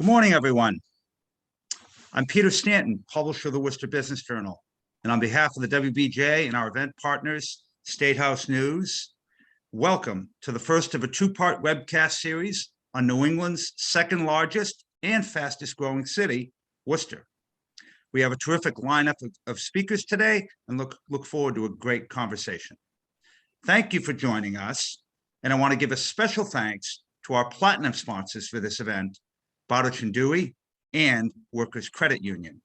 Good morning, everyone. I'm Peter Stanton, publisher of the Worcester Business Journal, and on behalf of the WBJ and our event partners, State House News, welcome to the first of a two-part webcast series on New England's second largest and fastest growing city, Worcester. We have a terrific lineup of speakers today and look forward to a great conversation. Thank you for joining us, and I want to give a special thanks to our platinum sponsors for this event, Bowditch & Dewey and Workers Credit Union.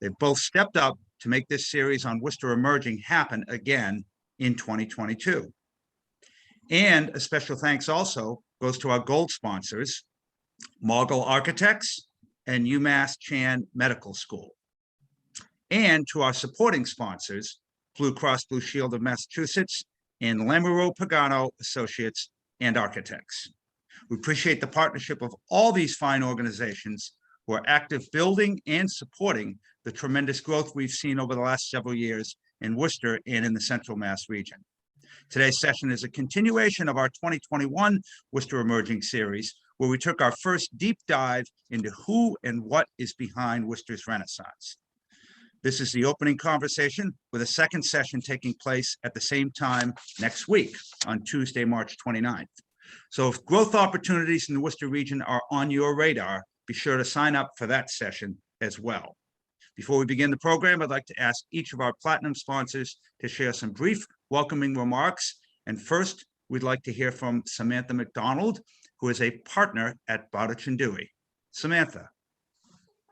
They've both stepped up to make this series on Worcester Emerging happen again in 2022. And a special thanks also goes to our gold sponsors, Margol Architects and UMass Chan Medical School. And to our supporting sponsors, Blue Cross Blue Shield of Massachusetts and Lamoureux Pagano Associates and Architects. We appreciate the partnership of all these fine organizations who are active building and supporting the tremendous growth we've seen over the last several years in Worcester and in the Central Mass region. Today's session is a continuation of our 2021 Worcester Emerging series, where we took our first deep dive into who and what is behind Worcester's Renaissance. This is the opening conversation, with a second session taking place at the same time next week on Tuesday, March 29th. So if growth opportunities in the Worcester region are on your radar, be sure to sign up for that session as well. Before we begin the program, I'd like to ask each of our platinum sponsors to share some brief welcoming remarks. And first, we'd like to hear from Samantha McDonald, who is a partner at Bowditch & Dewey. Samantha.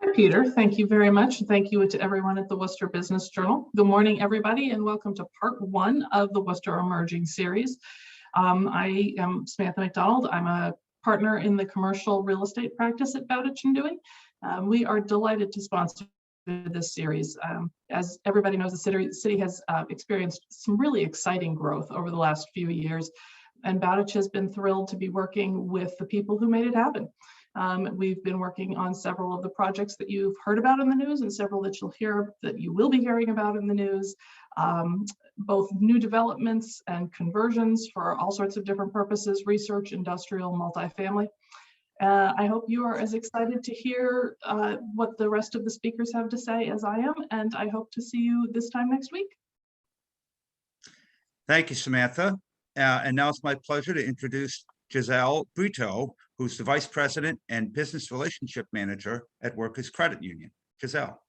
Hi, Peter. Thank you very much. Thank you to everyone at the Worcester Business Journal. Good morning, everybody, and welcome to part one of the Worcester Emerging series. I am Samantha McDonald. I'm a partner in the commercial real estate practice at Bowditch & Dewey. We are delighted to sponsor this series. As everybody knows, the city has experienced some really exciting growth over the last few years, and Bowditch has been thrilled to be working with the people who made it happen. We've been working on several of the projects that you've heard about in the news and several that you will be hearing about in the news, both new developments and conversions for all sorts of different purposes, research, industrial, multifamily. I hope you are as excited to hear what the rest of the speakers have to say as I am, and I hope to see you this time next week. Thank you, Samantha. And now it's my pleasure to introduce Giselle Brito, who's the Vice President and Business Relationship Manager at Workers Credit Union. Giselle.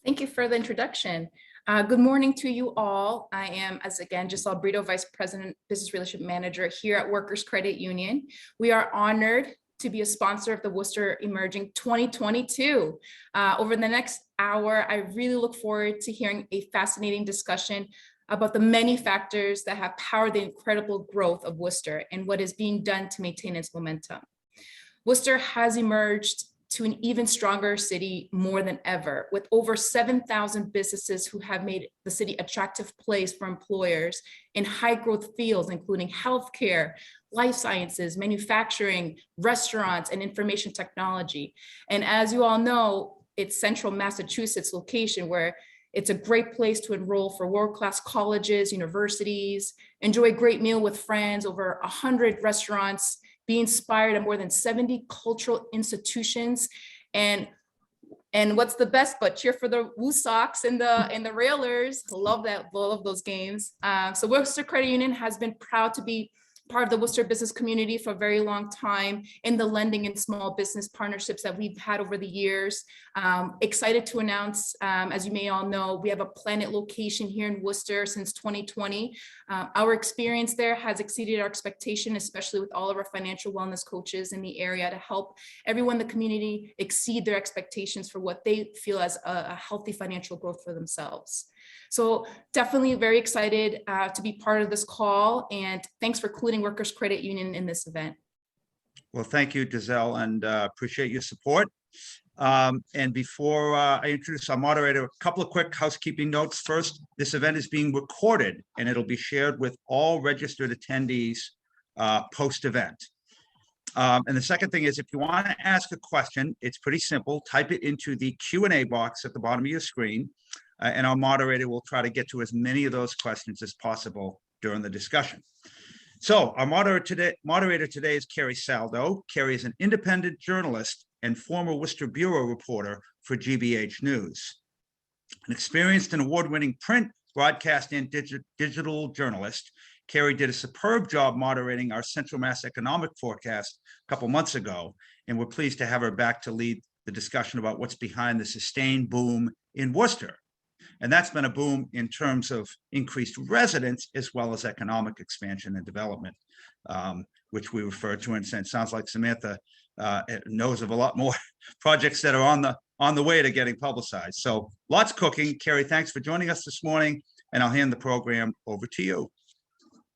Thank you for the introduction. Good morning to you all. I am, as again, Giselle Brito, Vice President, Business Relationship Manager here at Workers Credit Union. We are honored to be a sponsor of the Worcester Emerging 2022. Over the next hour, I really look forward to hearing a fascinating discussion about the many factors that have powered the incredible growth of Worcester and what is being done to maintain its momentum. Worcester has emerged to an even stronger city more than ever, with over 7,000 businesses who have made the city an attractive place for employers in high growth fields, including healthcare, life sciences, manufacturing, restaurants, and information technology. And as you all know, it's Central Massachusetts location where it's a great place to enroll for world-class colleges, universities, enjoy a great meal with friends, over 100 restaurants, be inspired at more than 70 cultural institutions, and what's the best but cheer for the Woo Sox and the Railers. Love those games. So Worcester Credit Union has been proud to be part of the Worcester business community for a very long time in the lending and small business partnerships that we've had over the years. Excited to announce, as you may all know, we have a Planet location here in Worcester since 2020. Our experience there has exceeded our expectation, especially with all of our financial wellness coaches in the area, to help everyone in the community exceed their expectations for what they feel as a healthy financial growth for themselves. So definitely very excited to be part of this call, and thanks for including Workers Credit Union in this event. Well, thank you, Giselle, and appreciate your support. And before I introduce our moderator, a couple of quick housekeeping notes. First, this event is being recorded and it'll be shared with all registered attendees post-event. And the second thing is, if you want to ask a question, it's pretty simple. Type it into the Q&A box at the bottom of your screen. And our moderator will try to get to as many of those questions as possible during the discussion. So our moderator today is Carrie Saldo. Carrie is an independent journalist and former Worcester Bureau reporter for GBH News. An experienced and award-winning print, broadcast, and digital journalist, Carrie did a superb job moderating our Central Mass economic forecast a couple months ago, and we're pleased to have her back to lead the discussion about what's behind the sustained boom in Worcester. And that's been a boom in terms of increased residents as well as economic expansion and development, which we refer to, and it sounds like Samantha knows of a lot more projects that are on the way to getting publicized. So lots cooking. Carrie, thanks for joining us this morning, and I'll hand the program over to you.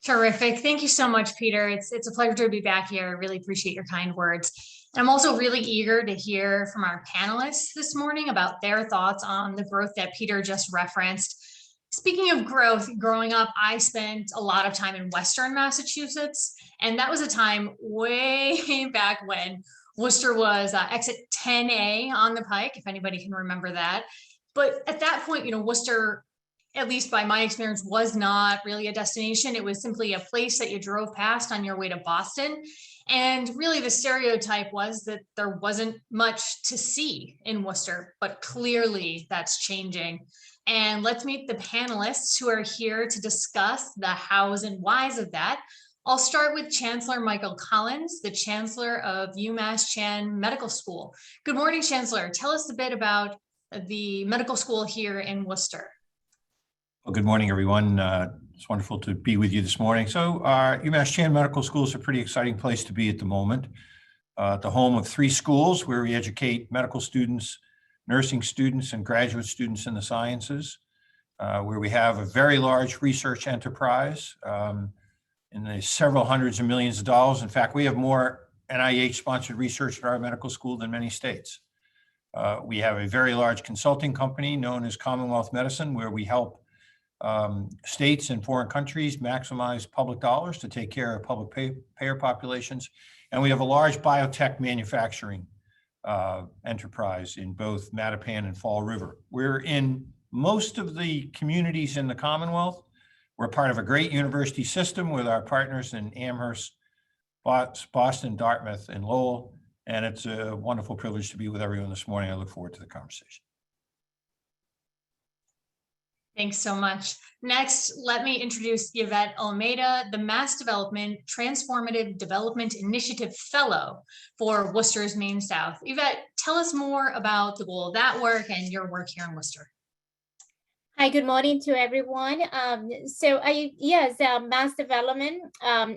Terrific. Thank you so much, Peter. It's a pleasure to be back here. I really appreciate your kind words. And I'm also really eager to hear from our panelists this morning about their thoughts on the growth that Peter just referenced. Speaking of growth, growing up, I spent a lot of time in Western Massachusetts, and that was a time way back when Worcester was exit 10A on the Pike, if anybody can remember that. But at that point, Worcester, at least by my experience, was not really a destination. It was simply a place that you drove past on your way to Boston. And really the stereotype was that there wasn't much to see in Worcester, but clearly that's changing. And let's meet the panelists who are here to discuss the hows and whys of that. I'll start with Chancellor Michael Collins, the Chancellor of UMass Chan Medical School. Good morning, Chancellor. Tell us a bit about the medical school here in Worcester. Well, good morning, everyone. It's wonderful to be with you this morning. So UMass Chan Medical School is a pretty exciting place to be at the moment. The home of 3 schools where we educate medical students, nursing students, and graduate students in the sciences, where we have a very large research enterprise in the several hundreds of millions of dollars. In fact, we have more NIH-sponsored research at our medical school than many states. We have a very large consulting company known as Commonwealth Medicine, where we help states and foreign countries maximize public dollars to take care of public payer populations. And we have a large biotech manufacturing enterprise in both Mattapan and Fall River. We're in most of the communities in the Commonwealth. We're part of a great university system with our partners in Amherst, Boston, Dartmouth, and Lowell. And it's a wonderful privilege to be with everyone this morning. I look forward to the conversation. Thanks so much. Next, let me introduce Ivette Olmeda, the MassDevelopment Transformative Development Initiative Fellow for Worcester's Main South. Ivette, tell us more about the goal of that work and your work here in Worcester. Hi, good morning to everyone. MassDevelopment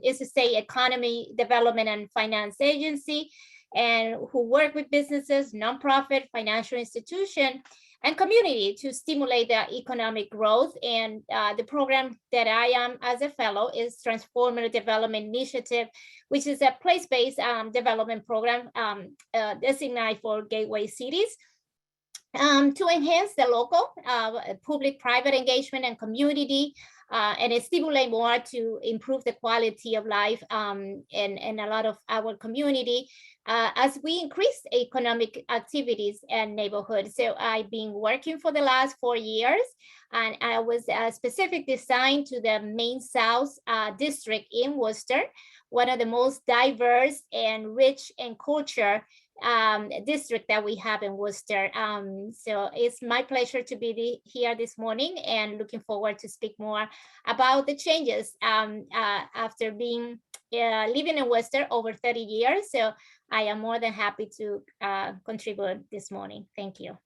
is a state economy development and finance agency, and who work with businesses, nonprofit, financial institution, and community to stimulate the economic growth. And the program that I am as a fellow is Transformative Development Initiative, which is a place-based development program designated for gateway cities to enhance the local public-private engagement and community, and it stimulate more to improve the quality of life in a lot of our community as we increase economic activities and neighborhoods. So I've been working for the last 4 years, and I was specifically assigned to the Main South district in Worcester, one of the most diverse and rich in culture district that we have in Worcester. So it's my pleasure to be here this morning and looking forward to speak more about the changes after being living in Worcester over 30 years. So I am more than happy to contribute this morning. Thank you.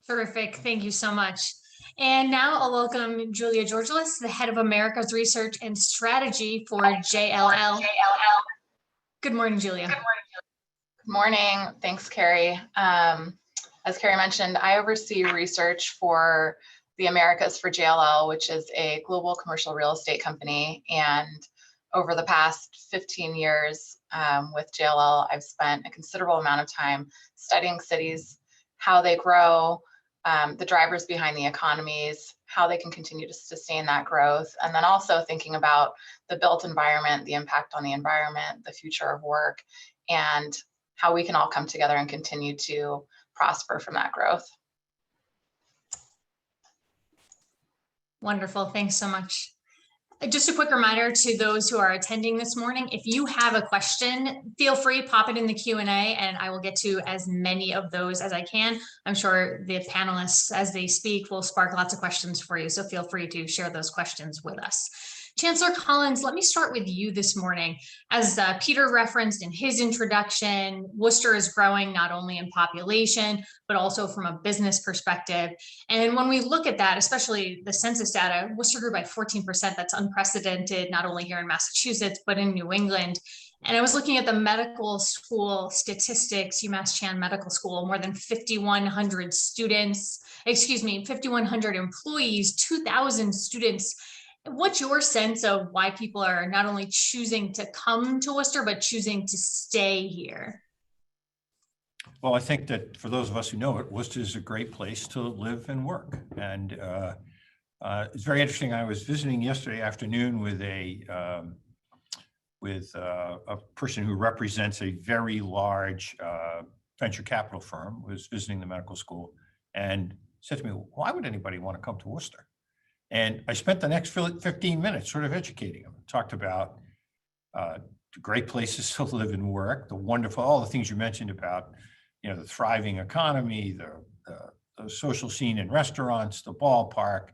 Terrific. Thank you so much. And now I'll welcome Julia Georgelis, the head of America's Research and Strategy for JLL. Good morning, Julia. Good morning. Thanks, Carrie. As Carrie mentioned, I oversee research for the Americas for JLL, which is a global commercial real estate company. And over the past 15 years with JLL, I've spent a considerable amount of time studying cities, how they grow, the drivers behind the economies, how they can continue to sustain that growth, and then also thinking about the built environment, the impact on the environment, the future of work, and how we can all come together and continue to prosper from that growth. Wonderful. Thanks so much. Just a quick reminder to those who are attending this morning, if you have a question, feel free, pop it in the Q&A and I will get to as many of those as I can. I'm sure the panelists, as they speak, will spark lots of questions for you. So feel free to share those questions with us. Chancellor Collins, let me start with you this morning. As Peter referenced in his introduction, Worcester is growing not only in population, but also from a business perspective. And when we look at that, especially the census data, Worcester grew by 14%. That's unprecedented, not only here in Massachusetts, but in New England. And I was looking at the medical school statistics, UMass Chan Medical School, more than 5,100 students, 5,100 employees, 2,000 students. What's your sense of why people are not only choosing to come to Worcester, but choosing to stay here? Well, I think that for those of us who know it, Worcester is a great place to live and work. And it's very interesting. I was visiting yesterday afternoon with a person who represents a very large venture capital firm, was visiting the medical school, and said to me, why would anybody want to come to Worcester? And I spent the next 15 minutes sort of educating them. Talked about the great places to live and work, the wonderful, all the things you mentioned about, you know, the thriving economy, the social scene in restaurants, the ballpark,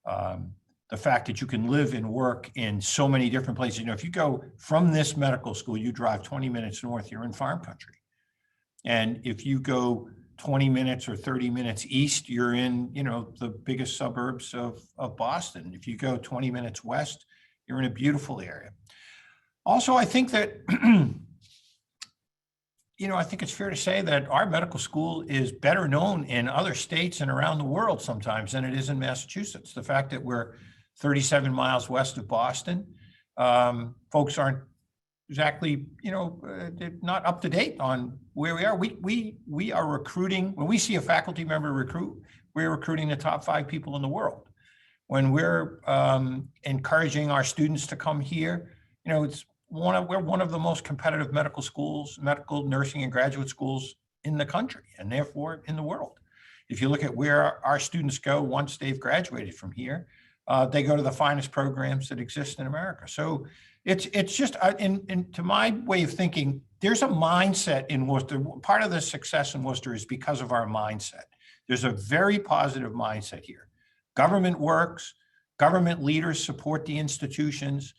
the fact that you can live and work in so many different places. You know, if you go from this medical school, you drive 20 minutes north, you're in farm country. And if you go 20 minutes or 30 minutes east, you're in, you know, the biggest suburbs of Boston. If you go 20 minutes west, you're in a beautiful area. Also, I think that, you know, I think it's fair to say that our medical school is better known in other states and around the world sometimes than it is in Massachusetts. The fact that we're 37 miles west of Boston, folks aren't exactly, you know, not up to date on where we are. We are recruiting. When we see a faculty member recruit, we're recruiting the top 5 people in the world. When we're encouraging our students to come here, you know, we're one of the most competitive medical schools, medical, nursing, and graduate schools in the country, and therefore in the world. If you look at where our students go once they've graduated from here, they go to the finest programs that exist in America. So it's just, to my way of thinking, there's a mindset in Worcester. Part of the success in Worcester is because of our mindset. There's a very positive mindset here. Government works, government leaders support the institutions.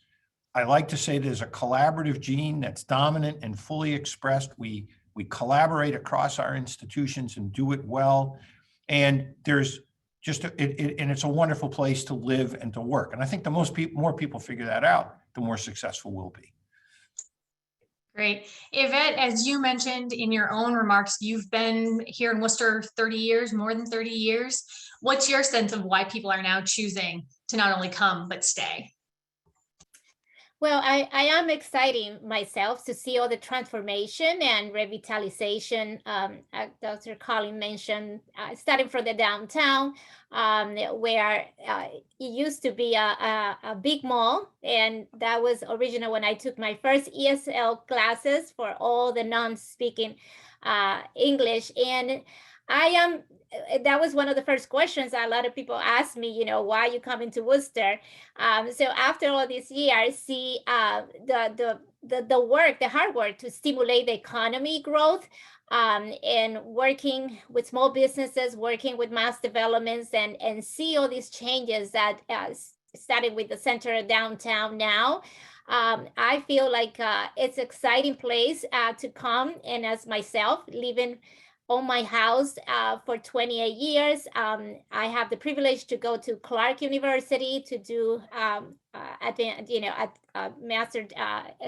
I like to say there's a collaborative gene that's dominant and fully expressed. We collaborate across our institutions and do it well. And there's just, and it's a wonderful place to live and to work. And I think the more people figure that out, the more successful we'll be. Great. Ivette, as you mentioned in your own remarks, you've been here in Worcester 30 years, more than 30 years. What's your sense of why people are now choosing to not only come, but stay? Well, I am excited myself to see all the transformation and revitalization. Dr. Collins mentioned, starting from the downtown, where it used to be a big mall. And that was original when I took my first ESL classes for all the non-speaking English. And that was one of the first questions a lot of people asked me, you know, why are you coming to Worcester? So after all these years, see the hard work to stimulate the economy growth, and working with small businesses, working with MassDevelopment, and see all these changes that started with the center downtown now. I feel like it's an exciting place to come, and as myself living on my house for 28 years. I have the privilege to go to Clark University to do master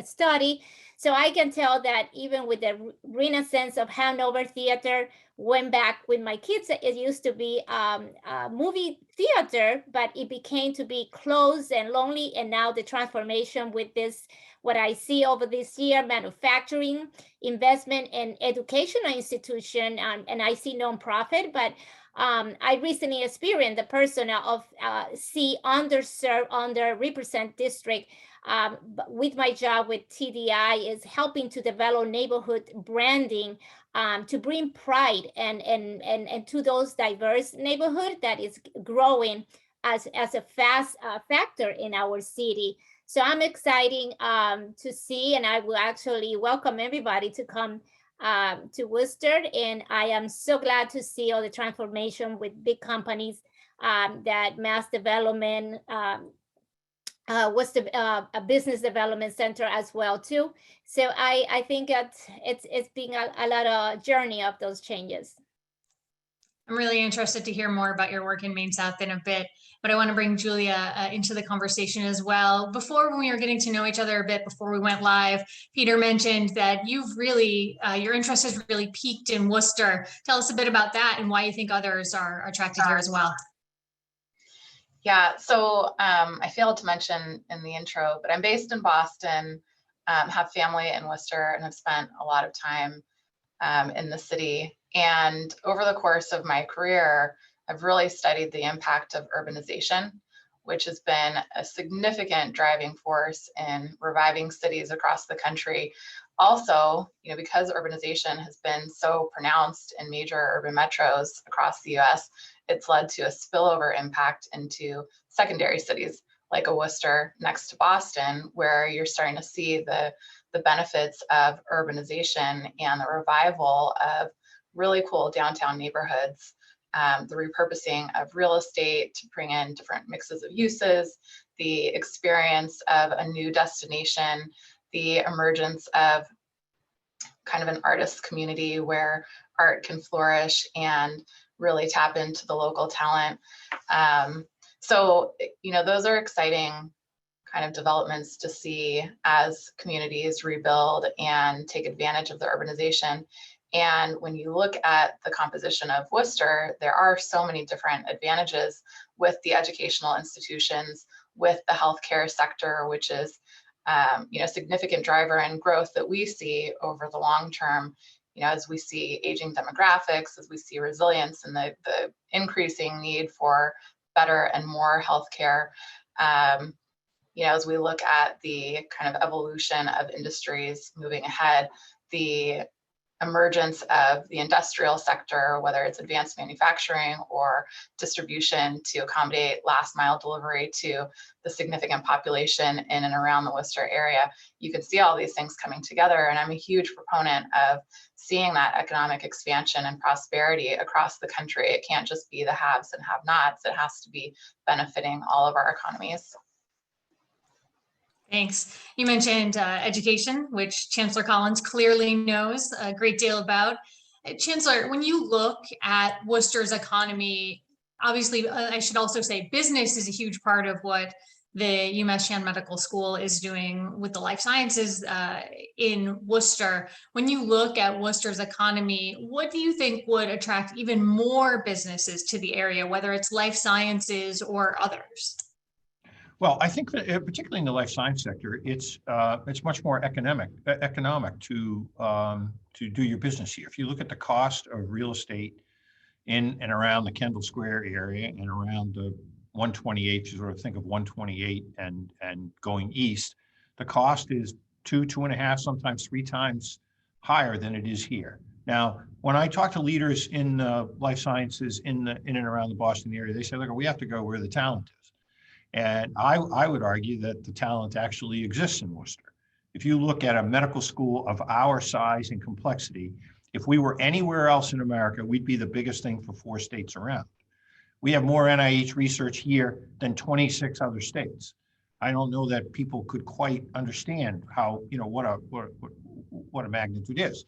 study. So I can tell that even with the renaissance of Hanover Theater, went back with my kids, it used to be a movie theater, but it became to be closed and lonely. And now the transformation with this, what I see over this year, manufacturing, investment, and educational institution, and I see nonprofit, but I recently experienced the persona of underserved, underrepresented district with my job with TDI is helping to develop neighborhood branding to bring pride and to those diverse neighborhood that is growing as a fast factor in our city. So I'm excited to see, and I will actually welcome everybody to come to Worcester. And I am so glad to see all the transformation with big companies that MassDevelopment, Worcester a business development center as well too. So I think that it's been a lot of journey of those changes. I'm really interested to hear more about your work in Maine South in a bit, but I want to bring Julia into the conversation as well. Before, when we were getting to know each other a bit before we went live, Peter mentioned that you've really, your interest has really peaked in Worcester. Tell us a bit about that and why you think others are attracted here as well. Yeah, so I failed to mention in the intro, but I'm based in Boston, have family in Worcester, and have spent a lot of time in the city. And over the course of my career, I've really studied the impact of urbanization, which has been a significant driving force in reviving cities across the country. Also, because urbanization has been so pronounced in major urban metros across the US, it's led to a spillover impact into secondary cities like a Worcester next to Boston, where you're starting to see the benefits of urbanization and the revival of really cool downtown neighborhoods, the repurposing of real estate to bring in different mixes of uses, the experience of a new destination, the emergence of kind of an artist community where art can flourish and really tap into the local talent. So, those are exciting kind of developments to see as communities rebuild and take advantage of the urbanization. And when you look at the composition of Worcester, there are so many different advantages with the educational institutions, with the healthcare sector, which is a significant driver in growth that we see over the long term. As we see aging demographics, as we see resilience and the increasing need for better and more healthcare. As we look at the kind of evolution of industries moving ahead, the emergence of the industrial sector, whether it's advanced manufacturing or distribution to accommodate last mile delivery to the significant population in and around the Worcester area, you can see all these things coming together. And I'm a huge proponent of seeing that economic expansion and prosperity across the country. It can't just be the haves and have-nots. It has to be benefiting all of our economies. Thanks. You mentioned education, which Chancellor Collins clearly knows a great deal about. Chancellor, when you look at Worcester's economy, obviously, I should also say business is a huge part of what the UMass Chan Medical School is doing with the life sciences in Worcester. When you look at Worcester's economy, what do you think would attract even more businesses to the area, whether it's life sciences or others? Well, I think that particularly in the life science sector, it's much more economic to do your business here. If you look at the cost of real estate in and around the Kendall Square area and around the 128, you sort of think of 128 and going east, the cost is 2.5, sometimes 3 times higher than it is here. Now, when I talk to leaders in life sciences in and around the Boston area, they say, look, we have to go where the talent is. And I would argue that the talent actually exists in Worcester. If you look at a medical school of our size and complexity, if we were anywhere else in America, we'd be the biggest thing for 4 states around. We have more NIH research here than 26 other states. I don't know that people could quite understand how, what a magnitude is.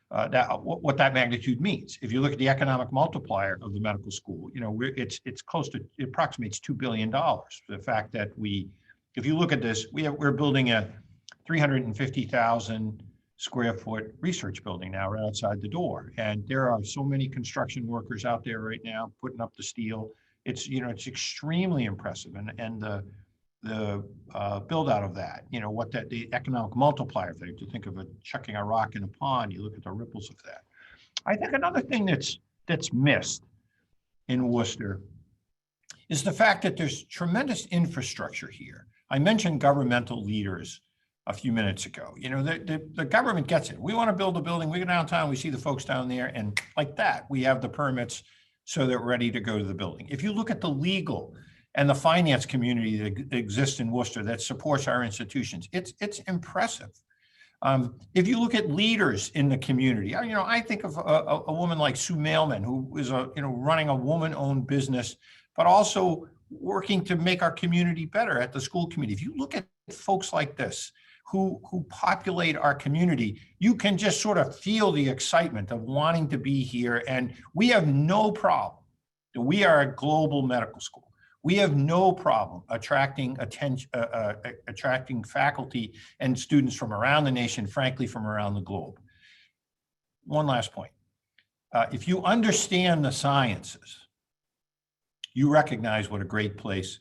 What that magnitude means. If you look at the economic multiplier of the medical school, it's close to, it approximates $2 billion. The fact that if you look at this, we're building a 350,000 square foot research building now right outside the door, and there are so many construction workers out there right now putting up the steel. It's it's extremely impressive, and the build out of that, what the economic multiplier thing, to think of it chucking a rock in a pond, you look at the ripples of that. I think another thing that's missed in Worcester is the fact that there's tremendous infrastructure here. I mentioned governmental leaders a few minutes ago. The government gets it. We want to build a building, we go downtown, we see the folks down there, and like that, we have the permits so they're ready to go to the building. If you look at the legal and the finance community that exists in Worcester that supports our institutions. It's impressive. If you look at leaders in the community, I think of a woman like Sue Mailman, who is running a woman-owned business, but also working to make our community better at the school committee. If you look at folks like this who populate our community, you can just sort of feel the excitement of wanting to be here. And we have no problem. We are a global medical school. We have no problem attracting attention, attracting faculty and students from around the nation, frankly, from around the globe. One last point. If you understand the sciences, you recognize what a great place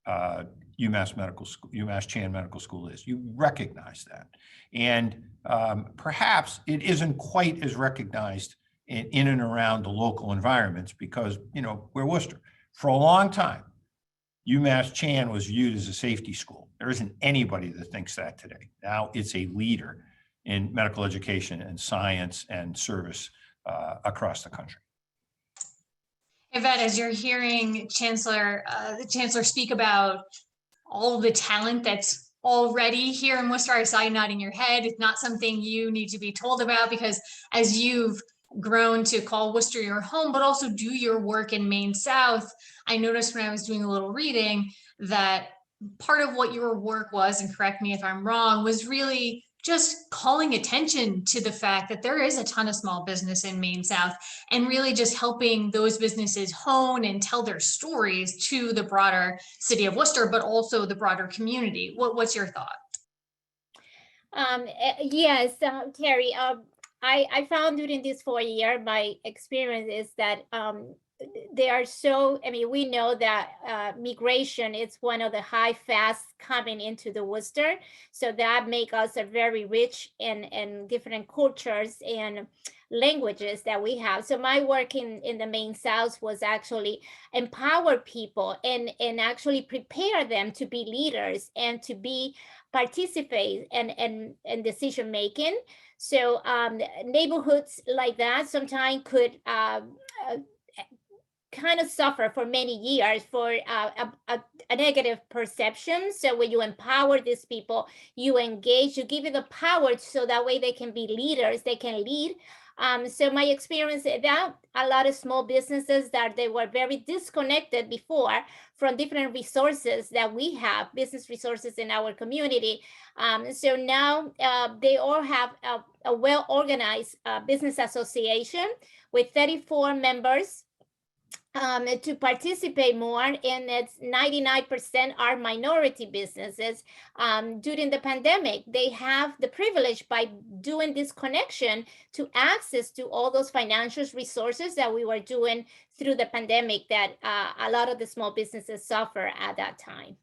UMass Medical School, UMass Chan Medical School is. You recognize that. And perhaps it isn't quite as recognized in and around the local environments because, we're Worcester. For a long time, UMass Chan was viewed as a safety school. There isn't anybody that thinks that today. Now it's a leader in medical education and science and service across the country. Ivette, as you're hearing the Chancellor speak about all the talent that's already here in Worcester, I saw you nodding your head. It's not something you need to be told about because as you've grown to call Worcester your home, but also do your work in Maine South, I noticed when I was doing a little reading that part of what your work was, and correct me if I'm wrong, was really just calling attention to the fact that there is a ton of small business in Maine South and really just helping those businesses hone and tell their stories to the broader city of Worcester, but also the broader community. What's your thought? Yes, Carrie, I found during this 4 year, my experience is that they are so, we know that migration is one of the fast coming into the Worcester. So that make us a very rich and different cultures and languages that we have. So my work in the Maine South was actually empower people and actually prepare them to be leaders and to participate in decision making. So neighborhoods like that sometimes could kind of suffer for many years for a negative perception. So when you empower these people, you engage, you give them the power so that way they can be leaders, they can lead. So my experience is that a lot of small businesses that they were very disconnected before from different resources that we have, business resources in our community. So now they all have a well-organized business association with 34 members to participate more, and it's 99% are minority businesses. During the pandemic, they have the privilege by doing this connection to access to all those financial resources that we were doing through the pandemic that a lot of the small businesses suffer at that time.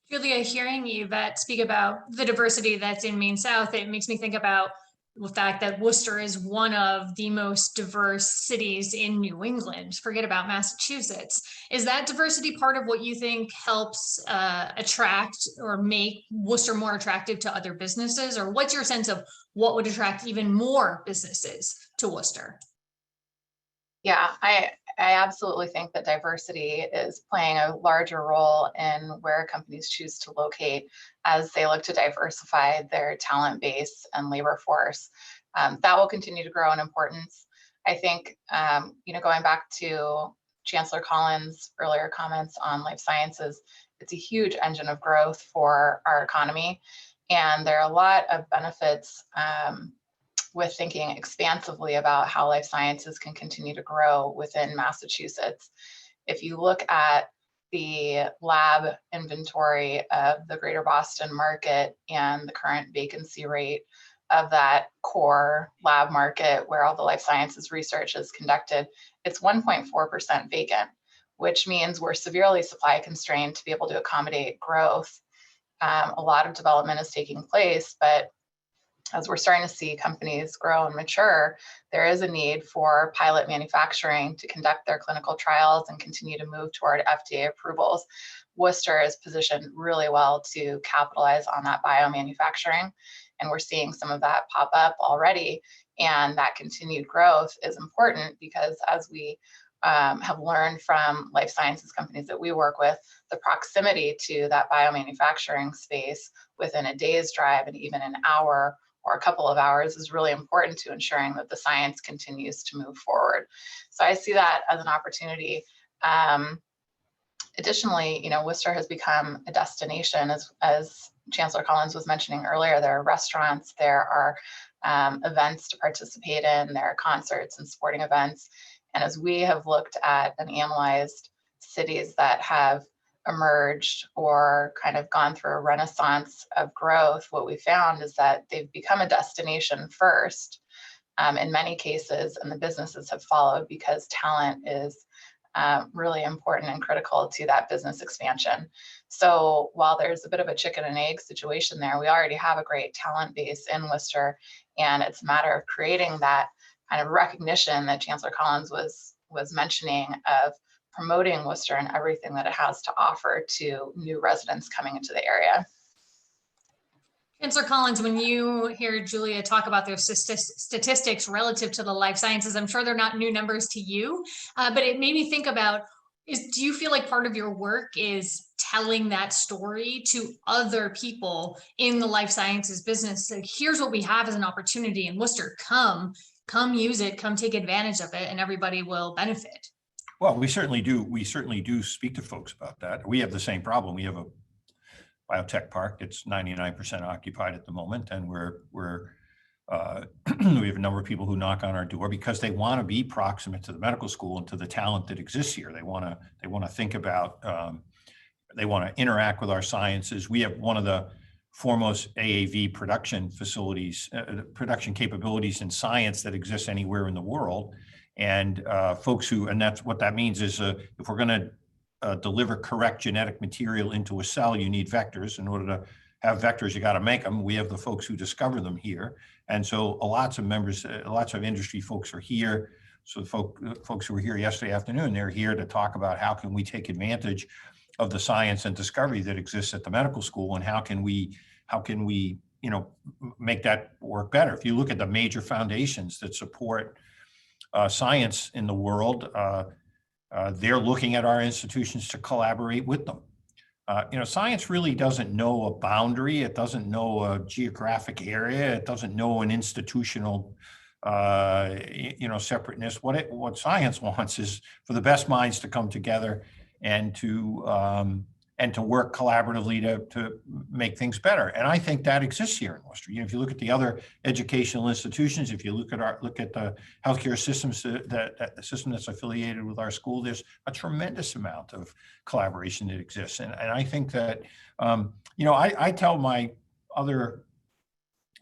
Julia, hearing Ivette speak about the diversity that's in Maine South, it makes me think about the fact that Worcester is one of the most diverse cities in New England. Forget about Massachusetts. Is that diversity part of what you think helps attract or make Worcester more attractive to other businesses? Or what's your sense of what would attract even more businesses to Worcester? Yeah, I absolutely think that diversity is playing a larger role in where companies choose to locate as they look to diversify their talent base and labor force. That will continue to grow in importance. I think, going back to Chancellor Collins' earlier comments on life sciences, it's a huge engine of growth for our economy. And there are a lot of benefits with thinking expansively about how life sciences can continue to grow within Massachusetts. If you look at the lab inventory of the greater Boston market and the current vacancy rate of that core lab market where all the life sciences research is conducted, it's 1.4% vacant, which means we're severely supply constrained to be able to accommodate growth. A lot of development is taking place, but as we're starting to see companies grow and mature, there is a need for pilot manufacturing to conduct their clinical trials and continue to move toward FDA approvals. Worcester is positioned really well to capitalize on that biomanufacturing, and we're seeing some of that pop up already. And that continued growth is important because as we have learned from life sciences companies that we work with, the proximity to that biomanufacturing space within a day's drive and even an hour or a couple of hours is really important to ensuring that the science continues to move forward. So I see that as an opportunity. Additionally, Worcester has become a destination, as Chancellor Collins was mentioning earlier. There are restaurants, there are events to participate in, there are concerts and sporting events. And as we have looked at and analyzed cities that have emerged or kind of gone through a renaissance of growth, what we found is that they've become a destination first in many cases, and the businesses have followed because talent is really important and critical to that business expansion. So while there's a bit of a chicken and egg situation there, we already have a great talent base in Worcester, and it's a matter of creating that kind of recognition that Chancellor Collins was mentioning of promoting Worcester and everything that it has to offer to new residents coming into the area. Chancellor Collins, when you hear Julia talk about their statistics relative to the life sciences, I'm sure they're not new numbers to you, but it made me think about, do you feel like part of your work is telling that story to other people in the life sciences business? Like, here's what we have as an opportunity in Worcester, come use it, come take advantage of it, and everybody will benefit. Well, we certainly do. We certainly do speak to folks about that. We have the same problem. We have a biotech park. It's 99% occupied at the moment, and we have a number of people who knock on our door because they want to be proximate to the medical school and to the talent that exists here. They want to think about. They want to interact with our sciences. We have one of the foremost AAV production facilities, production capabilities in science that exists anywhere in the world. And folks who, and that's what that means is if we're going to deliver correct genetic material into a cell, you need vectors. In order to have vectors, you got to make them. We have the folks who discover them here. And so lots of members, lots of industry folks are here. So the folks who were here yesterday afternoon, they're here to talk about how can we take advantage of the science and discovery that exists at the medical school, and how can we make that work better. If you look at the major foundations that support science in the world, they're looking at our institutions to collaborate with them. Science really doesn't know a boundary. It doesn't know a geographic area. It doesn't know an institutional, separateness. What science wants is for the best minds to come together and to work collaboratively to make things better. And I think that exists here in Worcester. If you look at the other educational institutions, if you look at the healthcare systems, the system that's affiliated with our school, there's a tremendous amount of collaboration that exists. And I think that, I tell my other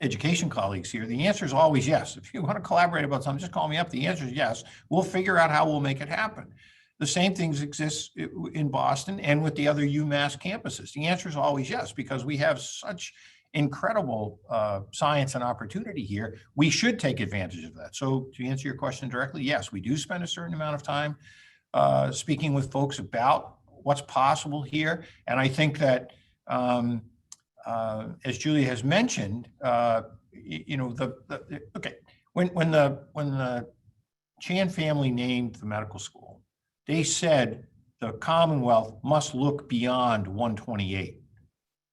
education colleagues here, the answer is always yes. If you want to collaborate about something, just call me up. The answer is yes. We'll figure out how we'll make it happen. The same things exist in Boston and with the other UMass campuses. The answer is always yes, because we have such incredible science and opportunity here. We should take advantage of that. So to answer your question directly, yes, we do spend a certain amount of time speaking with folks about what's possible here. And I think that, as Julia has mentioned, when the Chan family named the medical school, they said the Commonwealth must look beyond 128.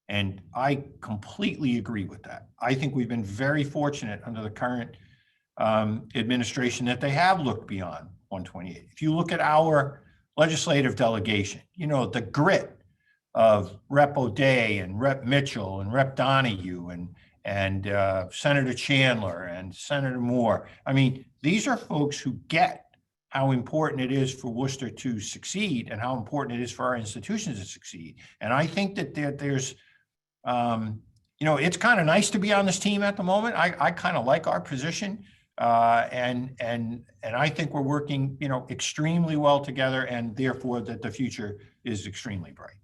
And I completely agree with that. I think we've been very fortunate under the current administration that they have looked beyond 128. If you look at our legislative delegation, the grit of Rep. O'Day and Rep. Mitchell and Rep. Donahue and Senator Chandler and Senator Moore. I mean, these are folks who get how important it is for Worcester to succeed and how important it is for our institutions to succeed. And I think that there's, it's kind of nice to be on this team at the moment. I kind of like our position, and I think we're working, extremely well together, and therefore that the future is extremely bright.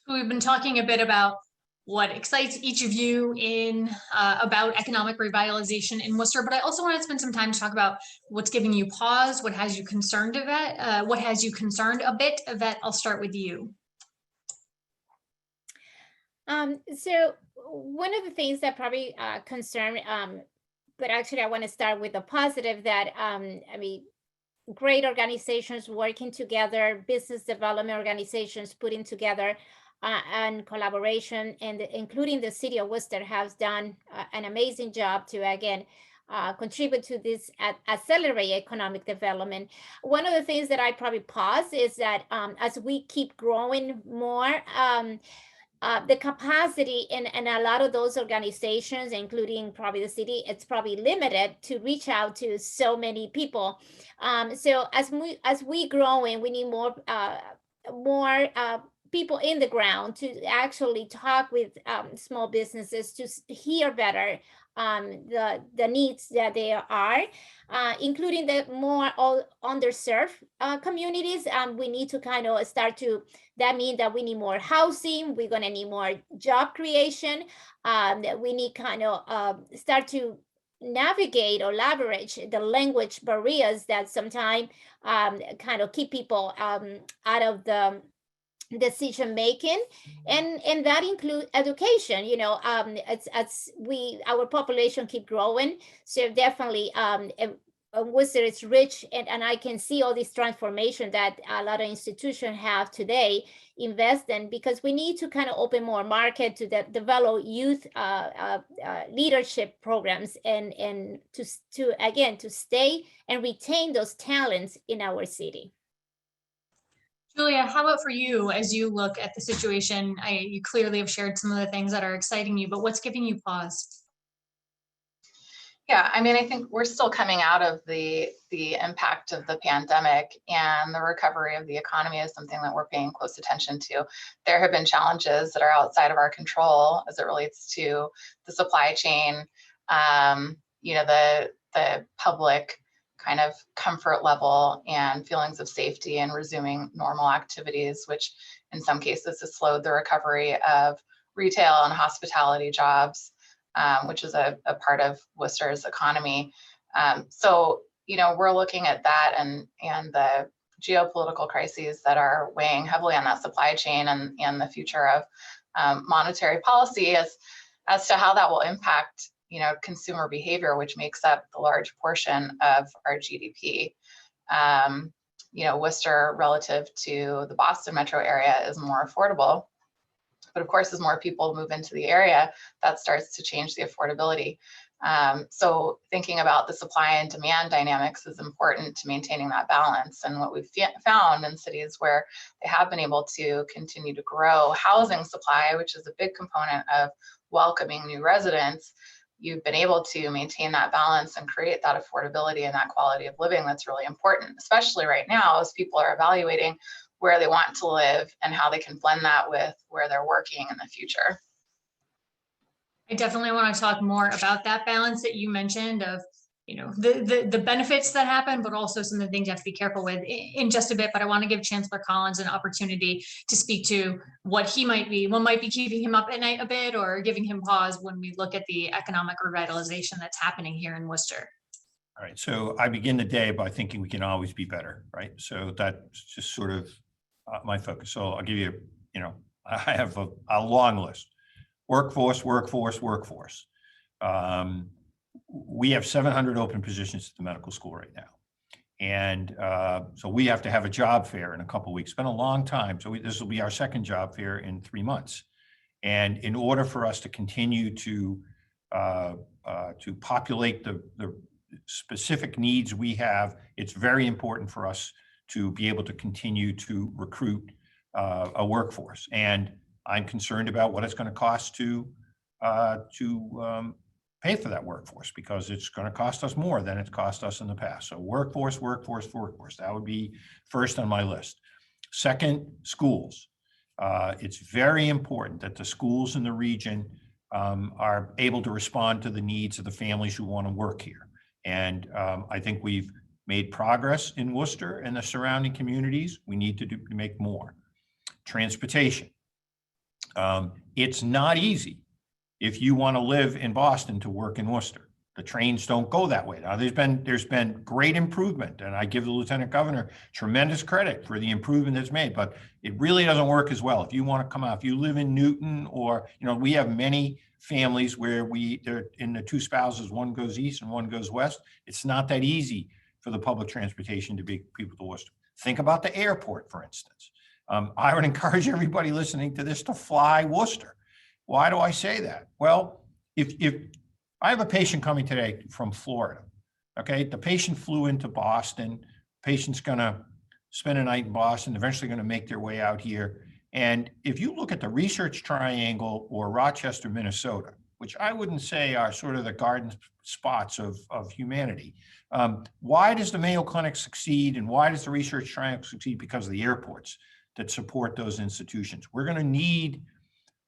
We've been talking a bit about what excites each of you about economic revitalization in Worcester, but I also want to spend some time to talk about what's giving you pause, what has you concerned, Ivette, what has you concerned a bit. Ivette, I'll start with you. So one of the things that probably concern, but actually I want to start with the positive that, great organizations working together, business development organizations putting together and collaboration, and including the city of Worcester has done an amazing job to, again, contribute to this accelerate economic development. One of the things that I probably pause is that as we keep growing more, the capacity in a lot of those organizations, including probably the city, it's probably limited to reach out to so many people. So as we grow, and we need more people in the ground to actually talk with small businesses to hear better the needs that there are, including the more underserved communities. We need to kind of start to, that means that we need more housing, we're gonna need more job creation, that we need kind of start to navigate or leverage the language barriers that sometimes kind of keep people out of the decision making, and that includes education. You know, our population keep growing, so definitely Worcester is rich, and I can see all this transformation that a lot of institutions have today invest in, because we need to kind of open more market to develop youth leadership programs, and to stay and retain those talents in our city. Julia, how about for you as you look at the situation? You clearly have shared some of the things that are exciting you, but what's giving you pause? Yeah, I mean, I think we're still coming out of the impact of the pandemic, and the recovery of the economy is something that we're paying close attention to. There have been challenges that are outside of our control as it relates to the supply chain, you know, the public kind of comfort level and feelings of safety and resuming normal activities, which in some cases has slowed the recovery of retail and hospitality jobs, which is a part of Worcester's economy. So, you know, we're looking at that and the geopolitical crises that are weighing heavily on that supply chain, and the future of monetary policy as to how that will impact, you know, consumer behavior, which makes up the large portion of our GDP. You know, Worcester relative to the Boston metro area is more affordable, but of course, as more people move into the area, that starts to change the affordability. So thinking about the supply and demand dynamics is important to maintaining that balance. And what we've found in cities where they have been able to continue to grow housing supply, which is a big component of welcoming new residents, you've been able to maintain that balance and create that affordability and that quality of living that's really important, especially right now as people are evaluating where they want to live and how they can blend that with where they're working in the future. I definitely want to talk more about that balance that you mentioned of, you know, the benefits that happen, but also some of the things you have to be careful with in just a bit. But I want to give Chancellor Collins an opportunity to speak to what might be keeping him up at night a bit, or giving him pause when we look at the economic revitalization that's happening here in Worcester. All right, so I begin the day by thinking we can always be better, right? So that's just sort of my focus. So I'll give you, you know, I have a long list. Workforce. We have 700 open positions at the medical school right now. And so we have to have a job fair in a couple of weeks. It's been a long time. So this will be our second job fair in 3 months. And in order for us to continue to populate the specific needs we have, it's very important for us to be able to continue to recruit a workforce. And I'm concerned about what it's going to cost to pay for that workforce, because it's going to cost us more than it's cost us in the past. So workforce. That would be first on my list. Second, schools. It's very important that the schools in the region are able to respond to the needs of the families who want to work here. And I think we've made progress in Worcester and the surrounding communities. We need to make more. Transportation. It's not easy if you want to live in Boston to work in Worcester. The trains don't go that way. Now, there's been great improvement, and I give the Lieutenant Governor tremendous credit for the improvement that's made, but it really doesn't work as well. If you want to come out, if you live in Newton, or, you know, we have many families where they're in the two spouses, one goes east and one goes west. It's not that easy for the public transportation to bring people to Worcester. Think about the airport, for instance. I would encourage everybody listening to this to fly Worcester. Why do I say that? Well, if I have a patient coming today from Florida, okay, the patient flew into Boston, patient's gonna spend a night in Boston, eventually gonna make their way out here. And if you look at the Research Triangle or Rochester, Minnesota, which I wouldn't say are sort of the garden spots of humanity, why does the Mayo Clinic succeed and why does the Research Triangle succeed? Because of the airports that support those institutions. We're gonna need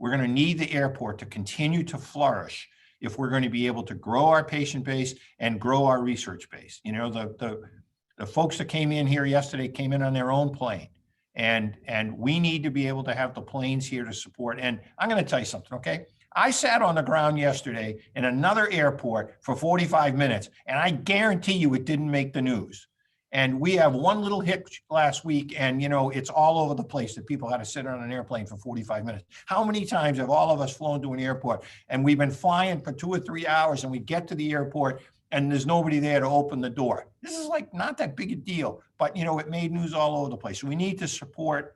the airport to continue to flourish if we're going to be able to grow our patient base and grow our research base. You know, the folks that came in here yesterday came in on their own plane, and we need to be able to have the planes here to support. And I'm going to tell you something, okay? I sat on the ground yesterday in another airport for 45 minutes, and I guarantee you it didn't make the news. And we have one little hitch last week, and you know, it's all over the place that people had to sit on an airplane for 45 minutes. How many times have all of us flown to an airport and we've been flying for 2 or 3 hours and we get to the airport and there's nobody there to open the door? This is like not that big a deal, but you know, it made news all over the place. So we need to support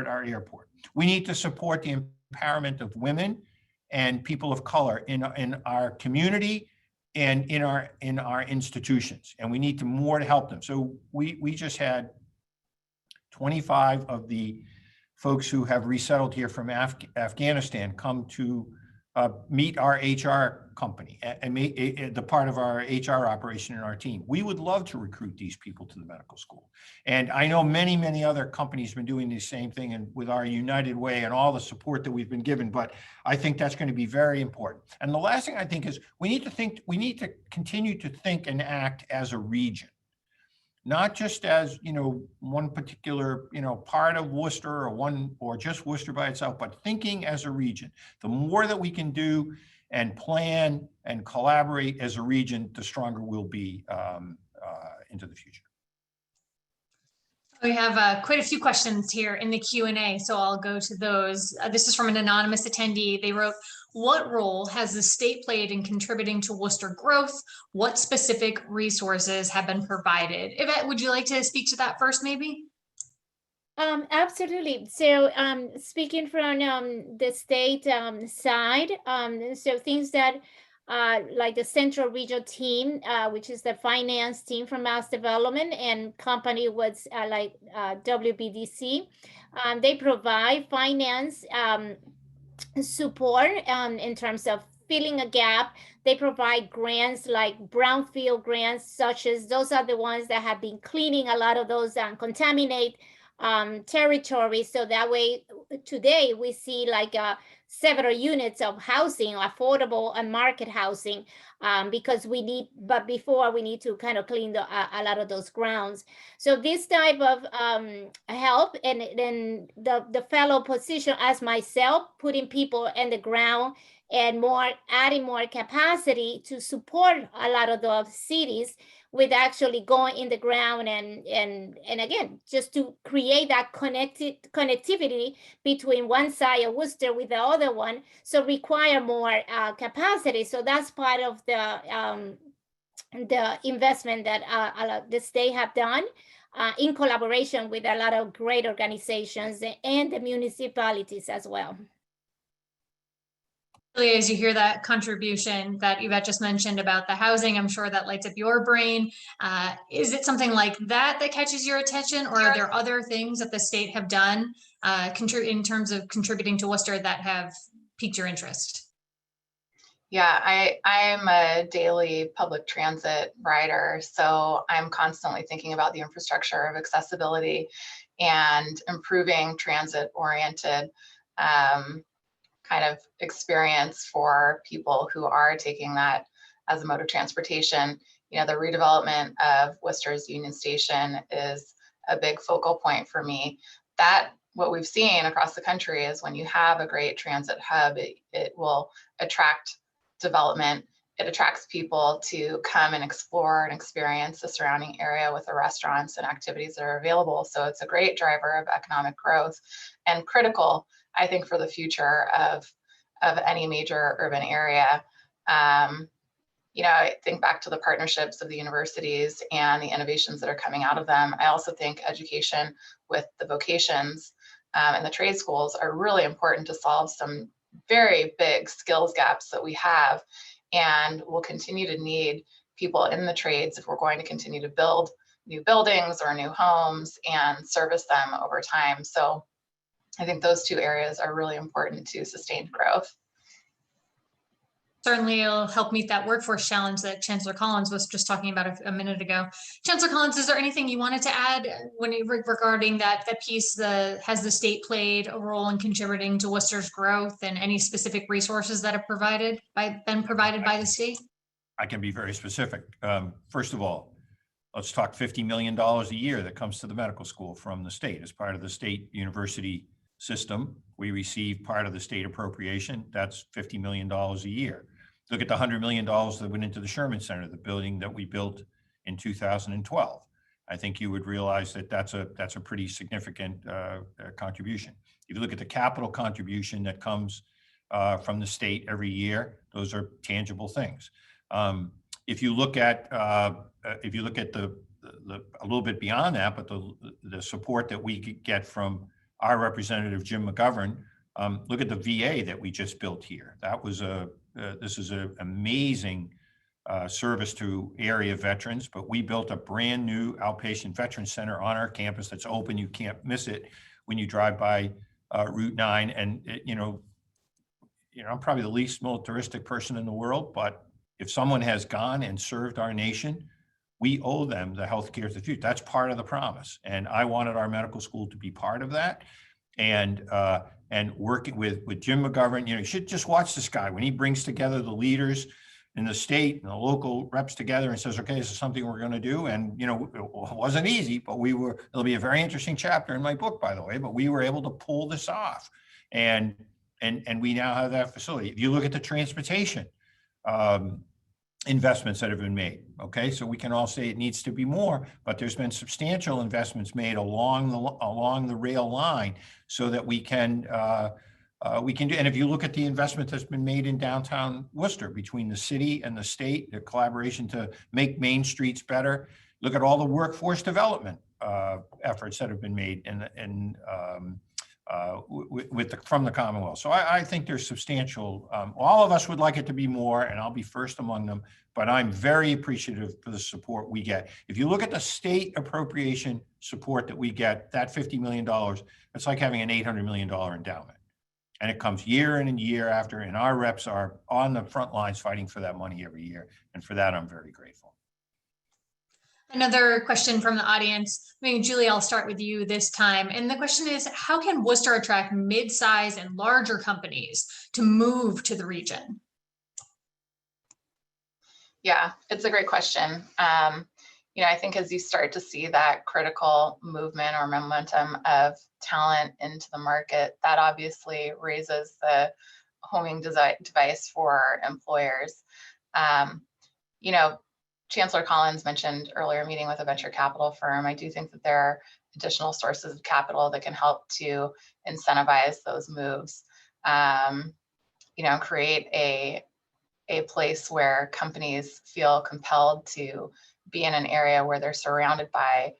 our airport. We need to support the empowerment of women and people of color in our community and in our institutions, and we need more to help them. So we just had 25 of the folks who have resettled here from Afghanistan come to meet our HR company and make the part of our HR operation in our team. We would love to recruit these people to the medical school. And I know many, many other companies have been doing the same thing, and with our United Way and all the support that we've been given, but I think that's going to be very important. And the last thing I think is we need to continue to think and act as a region, not just as, you know, one particular, you know, part of Worcester or just Worcester by itself, but thinking as a region. The more that we can do and plan and collaborate as a region, the stronger we'll be into the future. We have quite a few questions here in the Q&A, so I'll go to those. This is from an anonymous attendee. They wrote, what role has the state played in contributing to Worcester growth? What specific resources have been provided? Ivette, would you like to speak to that first, maybe? Absolutely. So speaking from the state side, so things that like the Central Regional Team, which is the finance team from MassDevelopment, and company was like WBDC. They provide finance support in terms of filling a gap. They provide grants like brownfield grants, such as those are the ones that have been cleaning a lot of those contaminate territories. So that way today we see like several units of housing, affordable and market housing, because we need, but before we need to kind of clean a lot of those grounds. So this type of help, and then the fellow position as myself, putting people in the ground and adding more capacity to support a lot of those cities with actually going in the ground and again, just to create that connectivity between one side of Worcester with the other one, so require more capacity. So that's part of the investment that the state have done in collaboration with a lot of great organizations and the municipalities as well. As you hear that contribution that Ivette just mentioned about the housing, I'm sure that lights up your brain. Is it something like that catches your attention, or are there other things that the state have done in terms of contributing to Worcester that have piqued your interest? Yeah, I'm a daily public transit rider, so I'm constantly thinking about the infrastructure of accessibility and improving transit-oriented kind of experience for people who are taking that as a mode of transportation. You know, the redevelopment of Worcester's Union Station is a big focal point for me. That what we've seen across the country is when you have a great transit hub, it will attract development. It attracts people to come and explore and experience the surrounding area with the restaurants and activities that are available. So it's a great driver of economic growth and critical, I think, for the future of any major urban area. I think back to the partnerships of the universities and the innovations that are coming out of them. I also think education with the vocations and the trade schools are really important to solve some very big skills gaps that we have, and we'll continue to need people in the trades if we're going to continue to build new buildings or new homes and service them over time. So I think those two areas are really important to sustained growth. Certainly it'll help meet that workforce challenge that Chancellor Collins was just talking about a minute ago. Chancellor Collins, is there anything you wanted to add regarding that piece? Has the state played a role in contributing to Worcester's growth, and any specific resources that have been provided by the state? I can be very specific. First of all, let's talk $50 million a year that comes to the medical school from the state as part of the state university system. We receive part of the state appropriation. That's $50 million a year. Look at the $100 million that went into the Sherman Center, the building that we built in 2012. I think you would realize that that's a pretty significant contribution. If you look at the capital contribution that comes from the state every year, those are tangible things. If you look at a little bit beyond that, but the support that we get from our representative Jim McGovern, look at the VA that we just built here. That was this is an amazing service to area veterans, but we built a brand new outpatient veteran center on our campus that's open. You can't miss it when you drive by Route 9. And I'm probably the least militaristic person in the world, but if someone has gone and served our nation, we owe them the healthcare of the future. That's part of the promise. And I wanted our medical school to be part of that. And working with Jim McGovern, you should just watch this guy when he brings together the leaders in the state and the local reps together and says, okay, this is something we're going to do. And, it wasn't easy, but it'll be a very interesting chapter in my book, by the way, but we were able to pull this off. And we now have that facility. If you look at the transportation, investments that have been made. Okay, so we can all say it needs to be more, but there's been substantial investments made along the rail line so that we can do. And if you look at the investment that's been made in downtown Worcester between the city and the state, the collaboration to make main streets better. Look at all the workforce development efforts that have been made from the Commonwealth. So I think there's substantial, all of us would like it to be more, and I'll be first among them, but I'm very appreciative for the support we get. If you look at the state appropriation support that we get, that $50 million, it's like having an $800 million endowment. And it comes year in and year after, and our reps are on the front lines fighting for that money every year. And for that, I'm very grateful. Another question from the audience. Julie, I'll start with you this time. And the question is, how can Worcester attract mid-size and larger companies to move to the region? Yeah, it's a great question. I think as you start to see that critical movement or momentum of talent into the market, that obviously raises the homing device for employers. Chancellor Collins mentioned earlier meeting with a venture capital firm. I do think that there are additional sources of capital that can help to incentivize those moves, create a place where companies feel compelled to be in an area where they're surrounded by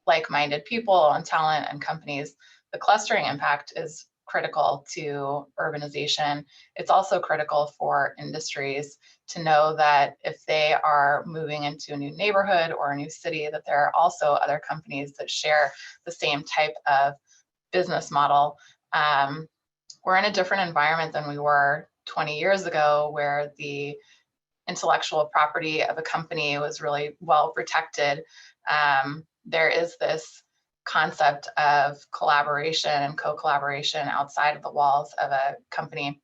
like-minded people and talent and companies. The clustering impact is critical to urbanization. It's also critical for industries to know that if they are moving into a new neighborhood or a new city, that there are also other companies that share the same type of business model. We're in a different environment than we were 20 years ago, where the intellectual property of a company was really well protected. There is this concept of collaboration and co-collaboration outside of the walls of a company.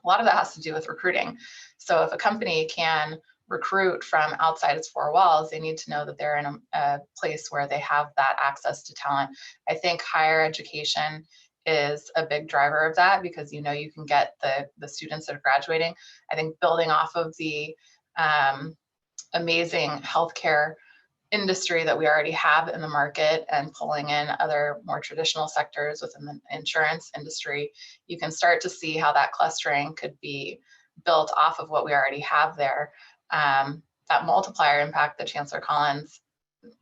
A lot of that has to do with recruiting. So if a company can recruit from outside its four walls, they need to know that they're in a place where they have that access to talent. I think higher education is a big driver of that, because you can get the students that are graduating. I think building off of the amazing healthcare industry that we already have in the market and pulling in other more traditional sectors within the insurance industry, you can start to see how that clustering could be built off of what we already have there. that multiplier impact that Chancellor Collins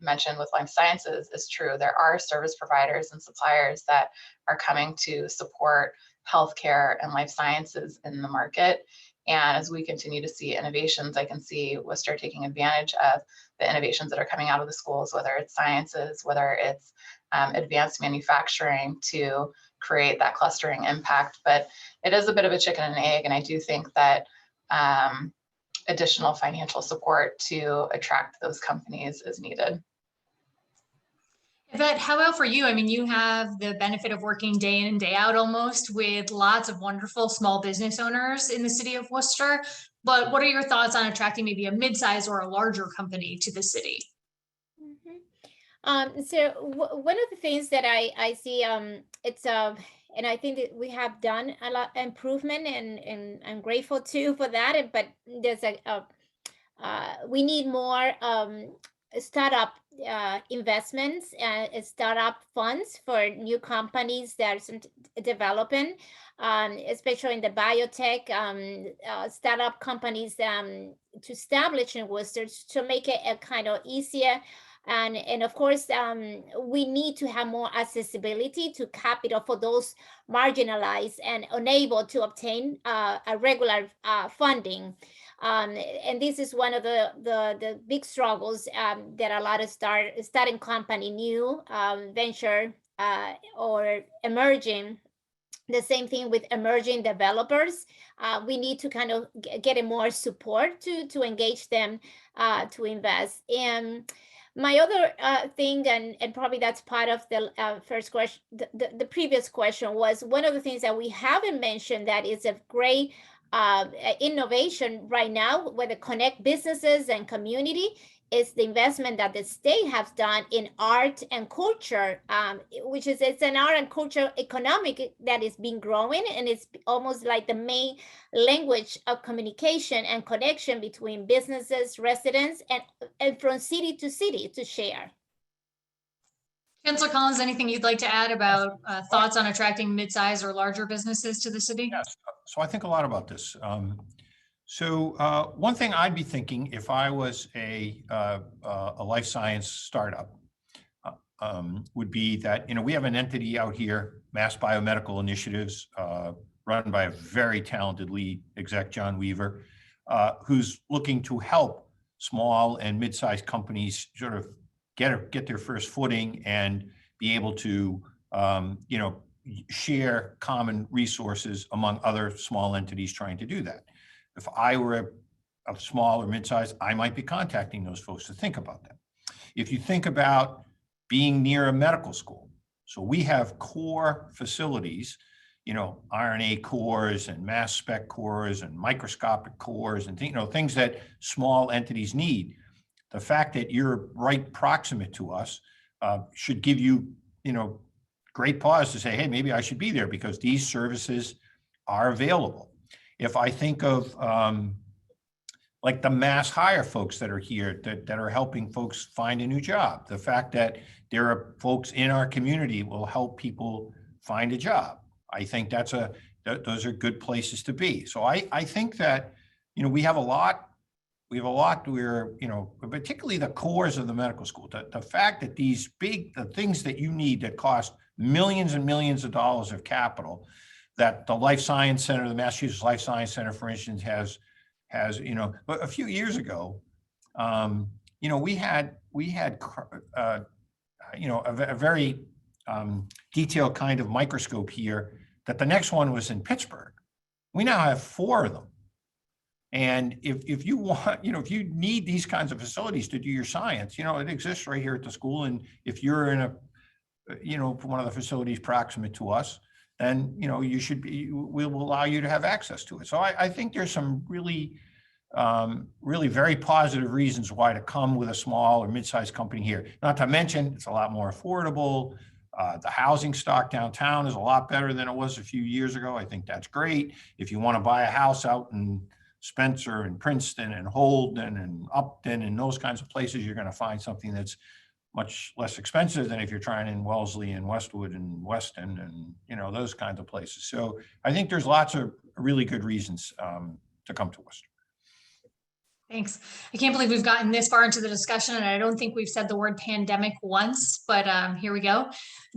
mentioned with life sciences is true. There are service providers and suppliers that are coming to support healthcare and life sciences in the market. And as we continue to see innovations, I can see Worcester taking advantage of the innovations that are coming out of the schools, whether it's sciences, whether it's advanced manufacturing, to create that clustering impact. But it is a bit of a chicken and egg. And I do think that additional financial support to attract those companies is needed. Ivette, how about for you? I mean, you have the benefit of working day in and day out almost with lots of wonderful small business owners in the city of Worcester. But what are your thoughts on attracting maybe a mid-size or a larger company to the city? One of the things that I see, and I think that we have done a lot improvement, and I'm grateful too for that. But there's we need more startup investments and startup funds for new companies that are developing, especially in the biotech startup companies to establish in Worcester, to make it a kind of easier. And of course, we need to have more accessibility to capital for those marginalized and unable to obtain a regular funding. And this is one of the big struggles that a lot of starting company, new venture or emerging. The same thing with emerging developers. We need to kind of get more support to engage them to invest. And my other thing, and probably that's part of the first question, the previous question, was one of the things that we haven't mentioned that is a great innovation right now, where they connect businesses and community, is the investment that the state has done in art and culture, which is, it's an art and culture economic that is being growing, and it's almost like the main language of communication and connection between businesses, residents, and from city to city to share. Chancellor Collins, anything you'd like to add about thoughts on attracting mid-size or larger businesses to the city? Yes, so I think a lot about this. One thing I'd be thinking if I was a life science startup would be that, we have an entity out here, Mass Biomedical Initiatives, run by a very talented lead exec, John Weaver, who's looking to help small and mid-sized companies sort of get their first footing and be able to, share common resources among other small entities trying to do that. If I were a small or mid-sized, I might be contacting those folks to think about that. If you think about being near a medical school, so we have core facilities, RNA cores and mass spec cores and microscopic cores and things that small entities need. The fact that you're right proximate to us should give you, great pause to say, hey, maybe I should be there because these services are available. If I think of like the mass hire folks that are here that are helping folks find a new job, the fact that there are folks in our community will help people find a job. I think those are good places to be. So I think that, we have a lot where, particularly the cores of the medical school, the fact that the things that you need that cost millions and millions of dollars of capital, that the Life Science Center, the Massachusetts Life Science Center, for instance, has, a few years ago, we had a very detailed kind of microscope here, that the next one was in Pittsburgh. We now have 4 of them. And if you want, if you need these kinds of facilities to do your science, it exists right here at the school. And if you're in one of the facilities proximate to us, then, we'll allow you to have access to it. So I think there's some really very positive reasons why to come with a small or mid-sized company here. Not to mention, it's a lot more affordable. The housing stock downtown is a lot better than it was a few years ago. I think that's great. If you want to buy a house out in Spencer and Princeton and Holden and Upton and those kinds of places, you're going to find something that's much less expensive than if you're trying in Wellesley and Westwood and Weston and, those kinds of places. So I think there's lots of really good reasons to come to Worcester. Thanks. I can't believe we've gotten this far into the discussion, and I don't think we've said the word pandemic once, but here we go.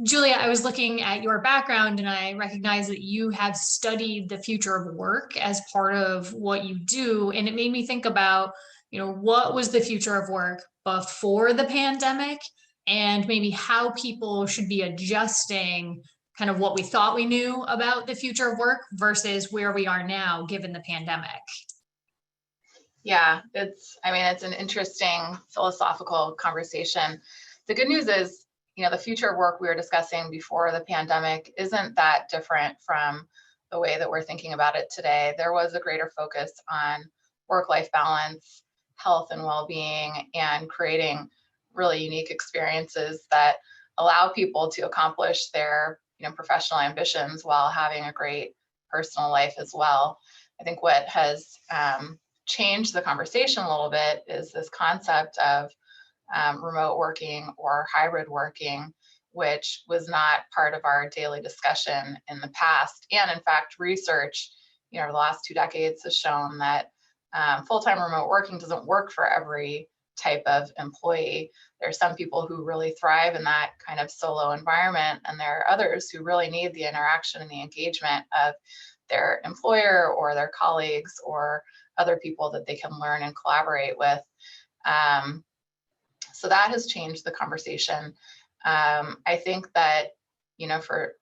Julia, I was looking at your background and I recognize that you have studied the future of work as part of what you do. And it made me think about, what was the future of work before the pandemic, and maybe how people should be adjusting kind of what we thought we knew about the future of work versus where we are now, given the pandemic. Yeah, it's an interesting philosophical conversation. The good news is, the future of work we were discussing before the pandemic isn't that different from the way that we're thinking about it today. There was a greater focus on work-life balance, health and well-being, and creating really unique experiences that allow people to accomplish their professional ambitions while having a great personal life as well. I think what has changed the conversation a little bit is this concept of remote working or hybrid working, which was not part of our daily discussion in the past. And in fact, research, the last 2 decades has shown that full-time remote working doesn't work for every type of employee. There are some people who really thrive in that kind of solo environment, and there are others who really need the interaction and the engagement of their employer or their colleagues or other people that they can learn and collaborate with. So that has changed the conversation. I think that,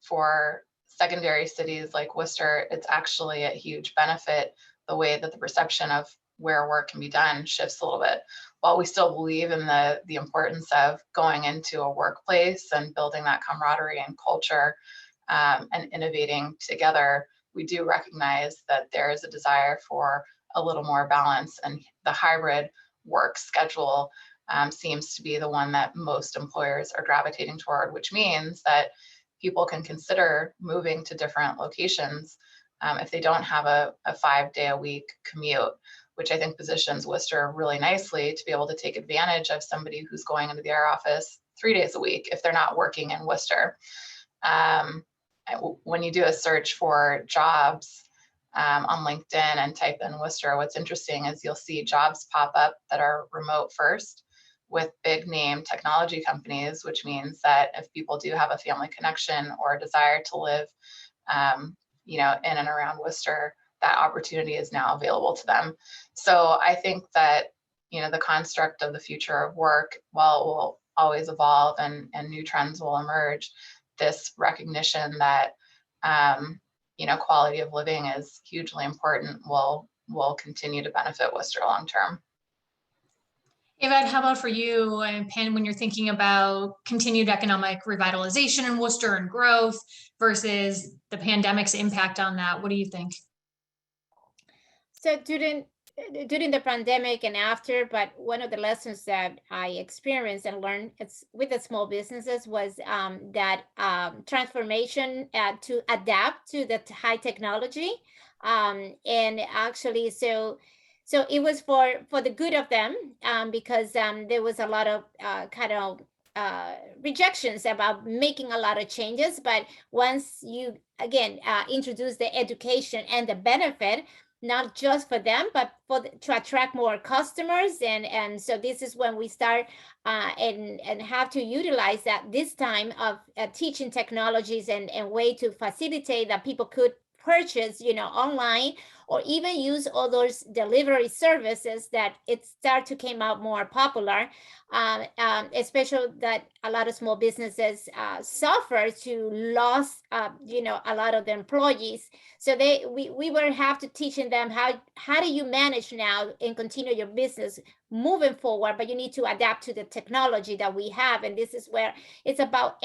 for secondary cities like Worcester, it's actually a huge benefit. The way that the perception of where work can be done shifts a little bit. While we still believe in the importance of going into a workplace and building that camaraderie and culture and innovating together, we do recognize that there is a desire for a little more balance, and the hybrid work schedule seems to be the one that most employers are gravitating toward, which means that people can consider moving to different locations if they don't have a 5-day-a-week commute, which I think positions Worcester really nicely to be able to take advantage of somebody who's going into their office 3 days a week if they're not working in Worcester. When you do a search for jobs on LinkedIn and type in Worcester, what's interesting is you'll see jobs pop up that are remote first with big name technology companies, which means that if people do have a family connection or a desire to live, in and around Worcester, that opportunity is now available to them. So I think that, the construct of the future of work, while it will always evolve and new trends will emerge, this recognition that, quality of living is hugely important will continue to benefit Worcester long term. Ivette, how about for you and Pen, when you're thinking about continued economic revitalization in Worcester and growth versus the pandemic's impact on that, what do you think? So during the pandemic and after, but one of the lessons that I experienced and learned with the small businesses was that transformation to adapt to the high technology, and actually so it was for the good of them, because there was a lot of rejections about making a lot of changes. But once you again introduce the education and the benefit, not just for them, but to attract more customers. And so this is when we start and have to utilize that this time of teaching technologies and way to facilitate that people could purchase, online, or even use all those delivery services that it start to came out more popular, especially that a lot of small businesses suffer to loss, a lot of the employees. So we were have to teaching them how do you manage now and continue your business moving forward, but you need to adapt to the technology that we have. And this is where it's about,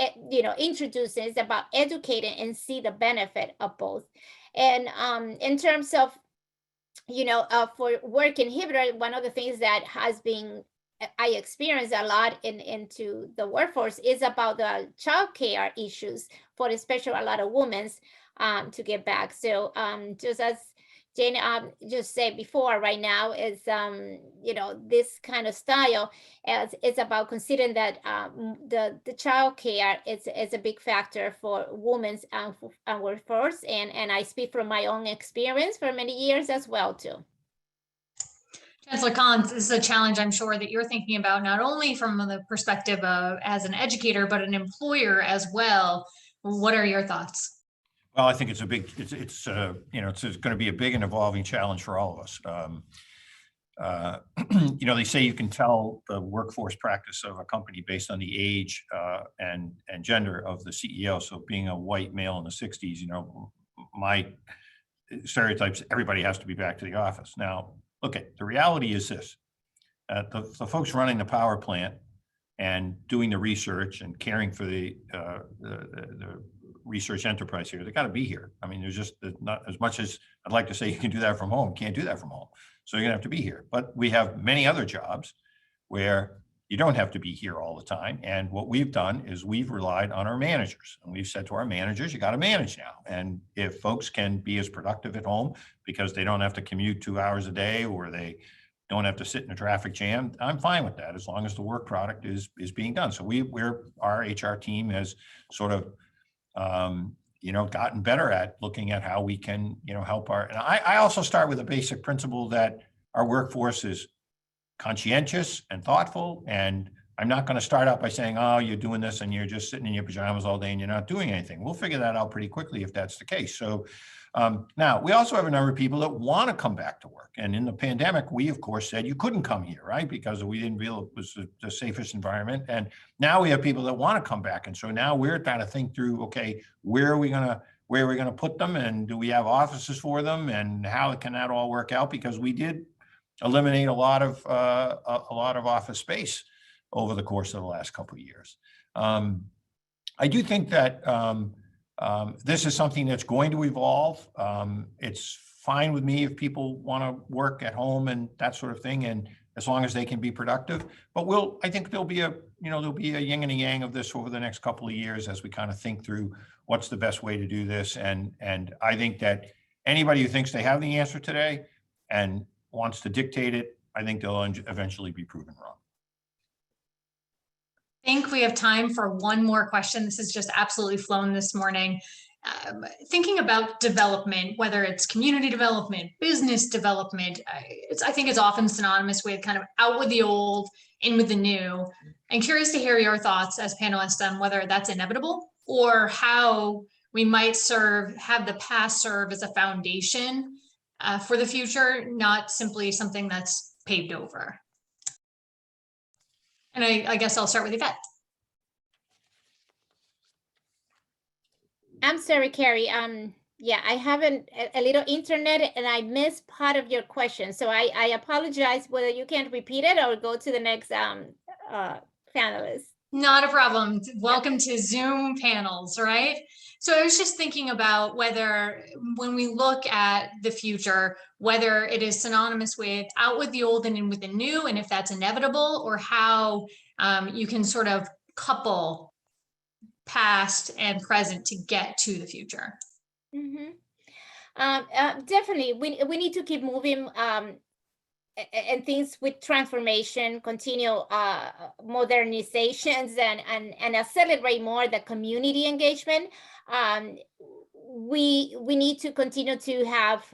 introducing, it's about educating and see the benefit of both. And in terms of, for work inhibitor, one of the things that has been, I experience a lot into the workforce is about the childcare issues for especially a lot of women to get back. So just as Jane just said before, right now is, this kind of style it's about considering that the child care is a big factor for women's workforce. And I speak from my own experience for many years as well, too. Chancellor Collins, this is a challenge I'm sure that you're thinking about, not only from the perspective of as an educator, but an employer as well. What are your thoughts? Well, I think it's a big, it's you know, it's going to be a big and evolving challenge for all of us. You know, they say you can tell the workforce practice of a company based on the age and gender of the CEO. So being a white male in the 60s, you know, my stereotypes, everybody has to be back to the office. Now, okay, the reality is this, the folks running the power plant and doing the research and caring for the research enterprise here, they got to be here. I mean, there's just not as much as I'd like to say you can do that from home, can't do that from home. So you're gonna have to be here. But we have many other jobs where you don't have to be here all the time. And what we've done is we've relied on our managers. And we've said to our managers, you got to manage now. And if folks can be as productive at home because they don't have to commute 2 hours a day or they don't have to sit in a traffic jam, I'm fine with that as long as the work product is being done. So our HR team has sort of you know, gotten better at looking at how we can, you know, help our, and I also start with a basic principle that our workforce is conscientious and thoughtful. And I'm not going to start out by saying, oh, you're doing this and you're just sitting in your pajamas all day and you're not doing anything. We'll figure that out pretty quickly if that's the case. So now we also have a number of people that want to come back to work. And in the pandemic, we of course said you couldn't come here, right? Because we didn't feel it was the safest environment. And now we have people that want to come back. And so now we're trying to think through, okay, where are we going to put them? And do we have offices for them? And how can that all work out? Because we did eliminate a lot of office space over the course of the last couple of years. I do think that this is something that's going to evolve. It's fine with me if people want to work at home and that sort of thing, and as long as they can be productive. But I think there'll be a yin and a yang of this over the next couple of years as we kind of think through what's the best way to do this. And I think that anybody who thinks they have the answer today and wants to dictate it, I think they'll eventually be proven wrong. I think we have time for one more question. This has just absolutely flown this morning. Thinking about development, whether it's community development, business development, I think it's often synonymous with kind of out with the old, in with the new. I'm curious to hear your thoughts as panelists on whether that's inevitable or how we might have the past serve as a foundation for the future, not simply something that's paved over. And I guess I'll start with Ivette. I'm sorry, Carrie. Yeah, I have a little internet and I missed part of your question. So I apologize whether you can't repeat it or go to the next panelist. Not a problem. Welcome to Zoom panels, right? So I was just thinking about whether when we look at the future, whether it is synonymous with out with the old and in with the new, and if that's inevitable, or how you can sort of couple past and present to get to the future. Mm-hmm. Definitely, we need to keep moving and things with transformation, continue modernizations and accelerate more the community engagement. We need to continue to have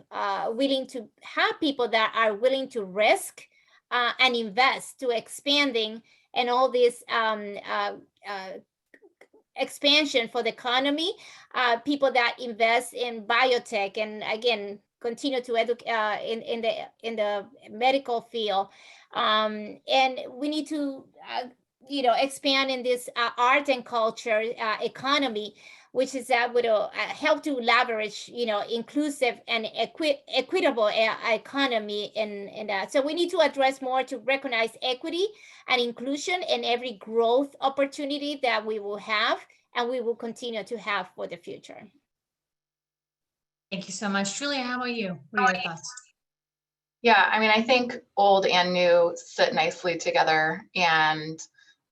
willing to have people that are willing to risk and invest to expanding and all this expansion for the economy, people that invest in biotech and again continue to educate in the medical field, and we need to expand in this art and culture economy, which is that would help to leverage inclusive and equitable economy in that. So we need to address more to recognize equity and inclusion in every growth opportunity that we will have and we will continue to have for the future. Thank you so much. Julia, how about you? What are your thoughts? Yeah, I mean, I think old and new sit nicely together, and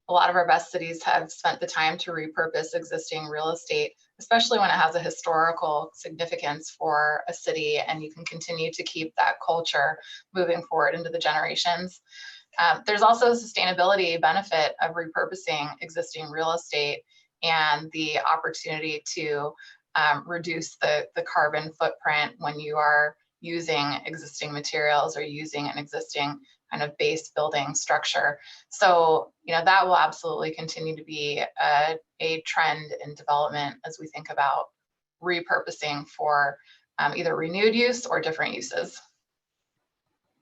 a lot of our best cities have spent the time to repurpose existing real estate, especially when it has a historical significance for a city and you can continue to keep that culture moving forward into the generations. There's also a sustainability benefit of repurposing existing real estate and the opportunity to reduce the carbon footprint when you are using existing materials or using an existing kind of base building structure. So, that will absolutely continue to be a trend in development as we think about repurposing for either renewed use or different uses.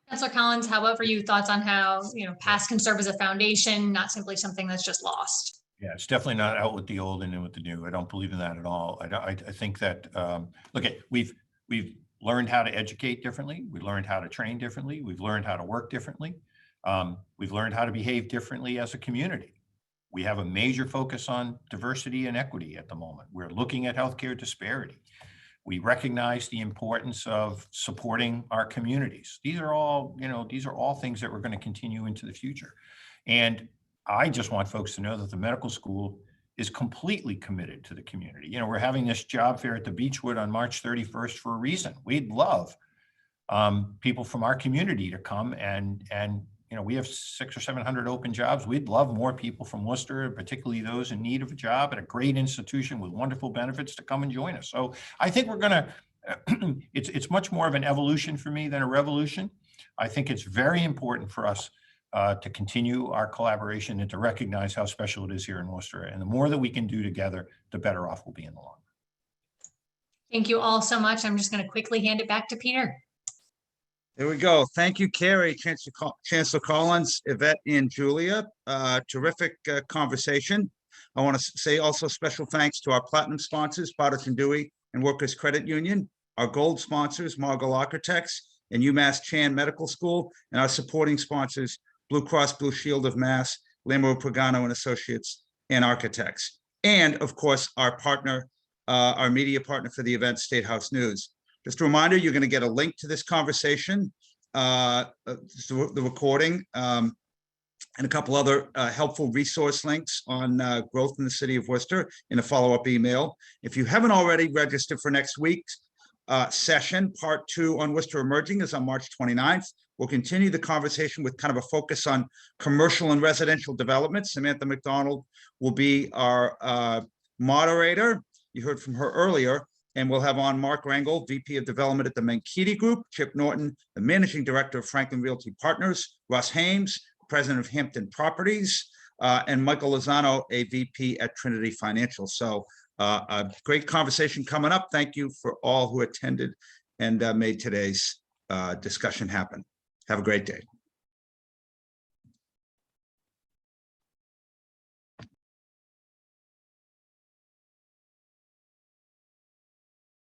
Councilor Collins, how about for you, thoughts on how, past can serve as a foundation, not simply something that's just lost? Yeah, it's definitely not out with the old and in with the new. I don't believe in that at all. I think that, we've learned how to educate differently. We learned how to train differently. We've learned how to work differently. We've learned how to behave differently as a community. We have a major focus on diversity and equity at the moment. We're looking at healthcare disparity. We recognize the importance of supporting our communities. These are all things that we're going to continue into the future. And I just want folks to know that the medical school is completely committed to the community. We're having this job fair at the Beechwood on March 31st for a reason. We'd love people from our community to come and we have 600 or 700 open jobs. We'd love more people from Worcester, particularly those in need of a job at a great institution with wonderful benefits, to come and join us. So I think we're going to, it's much more of an evolution for me than a revolution. I think it's very important for us to continue our collaboration and to recognize how special it is here in Worcester. And the more that we can do together, the better off we'll be in the long run. Thank you all so much. I'm just going to quickly hand it back to Peter. There we go. Thank you, Carrie, Chancellor Collins, Ivette, and Julia. Terrific conversation. I want to say also special thanks to our platinum sponsors, Bowditch & Dewey and Workers Credit Union, our gold sponsors, Margol Architects and UMass Chan Medical School, and our supporting sponsors, Blue Cross Blue Shield of Mass, Lamoureux Pagano and Associates, and Architects. And of course, our partner, our media partner for the event, State House News. Just a reminder, you're going to get a link to this conversation, the recording, and a couple other helpful resource links on growth in the city of Worcester in a follow-up email. If you haven't already registered for next week's session, part 2 on Worcester Emerging is on March 29th. We'll continue the conversation with kind of a focus on commercial and residential development. Samantha McDonald will be our moderator. You heard from her earlier. And we'll have on Mark Rangel, VP of Development at the Mankaty Group, Chip Norton, the Managing Director of Franklin Realty Partners, Russ Hames, President of Hampton Properties, and Michael Lozano, a VP at Trinity Financial. So a great conversation coming up. Thank you for all who attended and made today's discussion happen. Have a great day.